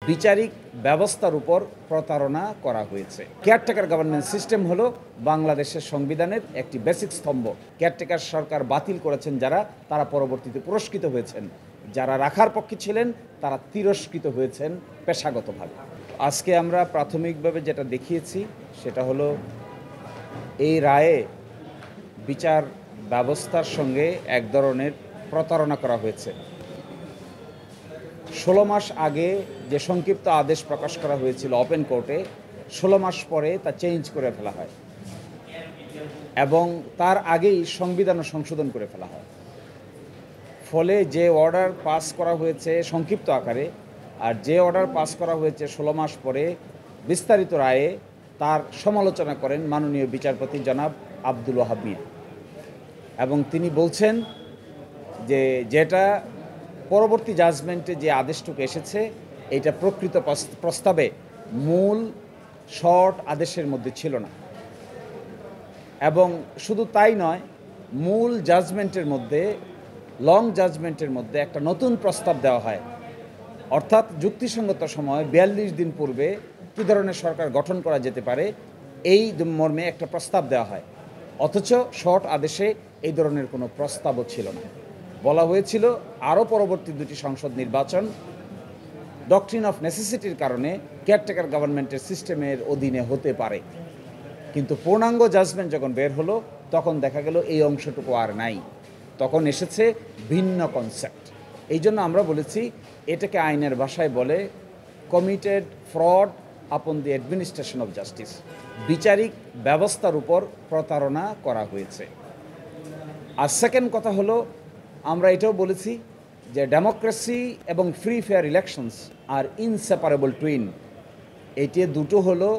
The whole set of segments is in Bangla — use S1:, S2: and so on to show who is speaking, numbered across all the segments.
S1: বিচারিক ব্যবস্থার উপর প্রতারণা করা হয়েছে। কেয়ারটেকার গভর্নমেন্ট সিস্টেম হলো বাংলাদেশের সংবিধানের একটি বেসিক স্তম্ভ। কেয়ারটেকার সরকার বাতিল করেছেন যারা, তারা পরবর্তীতে পুরস্কৃত হয়েছেন। যারা রাখার পক্ষে ছিলেন তারা তিরস্কৃত হয়েছেন পেশাগতভাবে। আজকে আমরা প্রাথমিকভাবে যেটা দেখিয়েছি সেটা হলো এই রায়ে বিচার ব্যবস্থার সঙ্গে এক ধরনের প্রতারণা করা হয়েছে। 16 মাস আগে যে সংক্ষিপ্ত আদেশ প্রকাশ করা হয়েছিল ওপেন কোর্টে, 16 মাস পরে তা চেঞ্জ করে ফেলা হয় এবং তার আগেই সংবিধান সংশোধন করে ফেলা হয়। ফলে যে অর্ডার পাস করা হয়েছে সংক্ষিপ্ত আকারে আর যে অর্ডার পাস করা হয়েছে 16 মাস পরে বিস্তারিত রায়ে, তার সমালোচনা করেন মাননীয় বিচারপতি জনাব আব্দুল ওয়াহাব মিয়া এবং তিনি বলছেন যে যেটা পরবর্তী জাজমেন্টে যে আদেশটুকু এসেছে এটা প্রকৃত প্রস্তাবে মূল শর্ট আদেশের মধ্যে ছিল না এবং শুধু তাই নয়, মূল জাজমেন্টের মধ্যে লং জাজমেন্টের মধ্যে একটা নতুন প্রস্তাব দেওয়া হয়, অর্থাৎ যুক্তিসঙ্গত সময় 42 দিন পূর্বে কী ধরনের সরকার গঠন করা যেতে পারে এই মর্মে একটা প্রস্তাব দেওয়া হয়। অথচ শর্ট আদেশে এই ধরনের কোনো প্রস্তাবও ছিল না। বলা হয়েছিল আরও পরবর্তী দুটি সংসদ নির্বাচন ডকট্রিন অফ নেসেসিটির কারণে কেয়ারটেকার গভর্নমেন্টের সিস্টেমের অধীনে হতে পারে, কিন্তু পূর্ণাঙ্গ জাজমেন্ট যখন বের হলো তখন দেখা গেল এই অংশটুকু আর নাই, তখন এসেছে ভিন্ন কনসেপ্ট। এই জন্য আমরা বলেছি এটাকে আইনের ভাষায় বলে কমিটেড ফ্রড আপন দি অ্যাডমিনিস্ট্রেশন অফ জাস্টিস। বিচারিক ব্যবস্থার উপর প্রতারণা করা হয়েছে। আর সেকেন্ড কথা হলো, আমরা এটাও বলেছি যে ডেমোক্রেসি এবং ফ্রি ফেয়ার ইলেকশনস আর ইনসেপারেবল টুইন। এটি দুটো হলো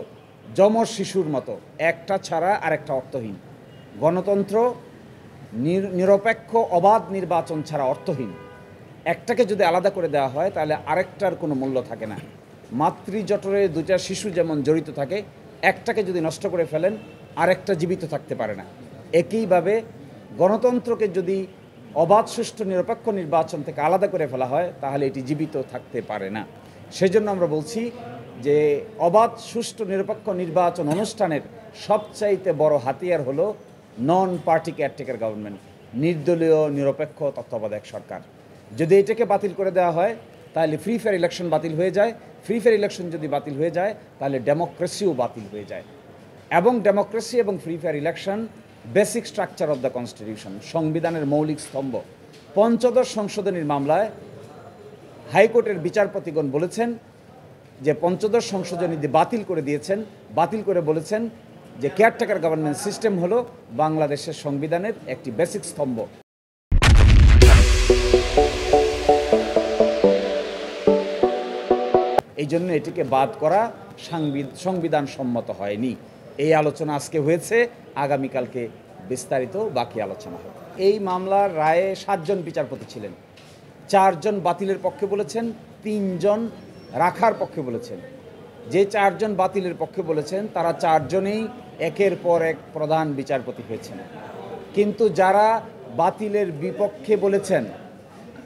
S1: যমজ শিশুর মতো, একটা ছাড়া আরেকটা অর্থহীন। গণতন্ত্র নিরপেক্ষ অবাধ নির্বাচন ছাড়া অর্থহীন। একটাকে যদি আলাদা করে দেওয়া হয় তাহলে আরেকটার কোনো মূল্য থাকে না। মাতৃজঠরে দুইটা শিশু যেমন জড়িত থাকে, একটাকে যদি নষ্ট করে ফেলেন আরেকটা জীবিত থাকতে পারে না। একইভাবে গণতন্ত্রকে যদি অবাধ সুষ্ঠু নিরপেক্ষ নির্বাচন থেকে আলাদা করে ফেলা হয় তাহলে এটি জীবিত থাকতে পারে না। সেজন্য আমরা বলছি যে অবাধ সুষ্ঠু নিরপেক্ষ নির্বাচন অনুষ্ঠানের সবচাইতে বড় হাতিয়ার হলো নন পার্টি কেয়ারটেকার গভর্নমেন্ট, নির্দলীয় নিরপেক্ষ তত্ত্বাবধায়ক সরকার। যদি এটাকে বাতিল করে দেওয়া হয় তাহলে ফ্রি ফেয়ার ইলেকশন বাতিল হয়ে যায়। ফ্রি ফেয়ার ইলেকশন যদি বাতিল হয়ে যায় তাহলে ডেমোক্রেসিও বাতিল হয়ে যায়। এবং ডেমোক্রেসি এবং free fair election basic structure of the constitution, সংবিধানের মৌলিক স্তম্ভ। পঞ্চদশ সংশোধনীর মামলায় হাইকোর্টের বিচারপতিগণ বলেছেন যে পঞ্চদশ সংশোধনী বাতিল করে দিয়েছেন, বাতিল করে বলেছেন যে কেয়ারটেকার গভর্নমেন্ট সিস্টেম হলো বাংলাদেশের সংবিধানের একটি বেসিক স্তম্ভ। এই জন্য এটিকে বাদ করা সংবিধান সম্মত হয়নি। এই আলোচনা আজকে হয়েছে, আগামীকালকে বিস্তারিত বাকি আলোচনা হবে। এই মামলার রায়ে 7 জন বিচারপতি ছিলেন। 4 জন বাতিলের পক্ষে বলেছেন, 3 জন রাখার পক্ষে বলেছেন। যে 4 জন বাতিলের পক্ষে বলেছেন তারা 4 জনেই একের পর এক প্রধান বিচারপতি হয়েছেন। কিন্তু যারা বাতিলের বিপক্ষে বলেছেন,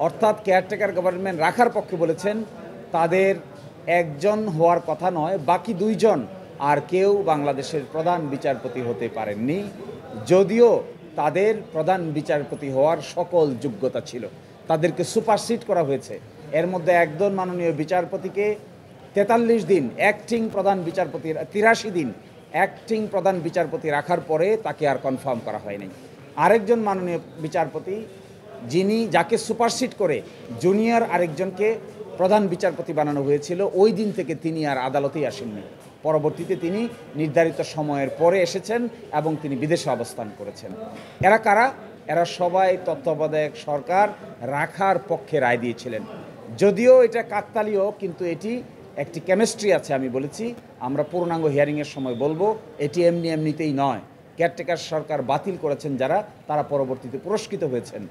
S1: অর্থাৎ কেয়ারটেকার গভর্নমেন্ট রাখার পক্ষে বলেছেন, তাদের একজন হওয়ার কথা নয়, বাকি 2 জন আর কেউ বাংলাদেশের প্রধান বিচারপতি হতে পারেননি, যদিও তাদের প্রধান বিচারপতি হওয়ার সকল যোগ্যতা ছিল। তাদেরকে সুপারসিড করা হয়েছে। এর মধ্যে একজন মাননীয় বিচারপতিকে 43 দিন অ্যাক্টিং প্রধান বিচারপতির 83 দিন অ্যাক্টিং প্রধান বিচারপতি রাখার পরে তাকে আর কনফার্ম করা হয়নি। আরেকজন মাননীয় বিচারপতি যাকে সুপারসিড করে জুনিয়র আরেকজনকে প্রধান বিচারপতি বানানো হয়েছিল, ওই দিন থেকে তিনি আর আদালতেই আসেননি। পরবর্তীতে তিনি নির্ধারিত সময়ের পরে এসেছেন এবং তিনি বিদেশে অবস্থান করেছেন। এরা কারা? এরা সবাই তত্ত্বাবধায়ক সরকার রাখার পক্ষে রায় দিয়েছিলেন। যদিও এটা কাকতালীয়, কিন্তু এটি একটি কেমিস্ট্রি আছে। আমি বলেছি, আমরা পূর্ণাঙ্গ হিয়ারিংয়ের সময় বলবো, এটি এমনিতেই নয়। কেয়ারটেকার সরকার বাতিল করেছেন যারা, তারা পরবর্তীতে পুরস্কৃত হয়েছেন।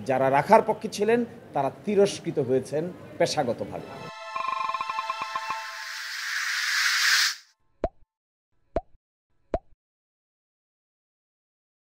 S1: যারা রাখার পক্ষে ছিলেন তারা তিরস্কৃত হয়েছেন পেশাগতভাবে।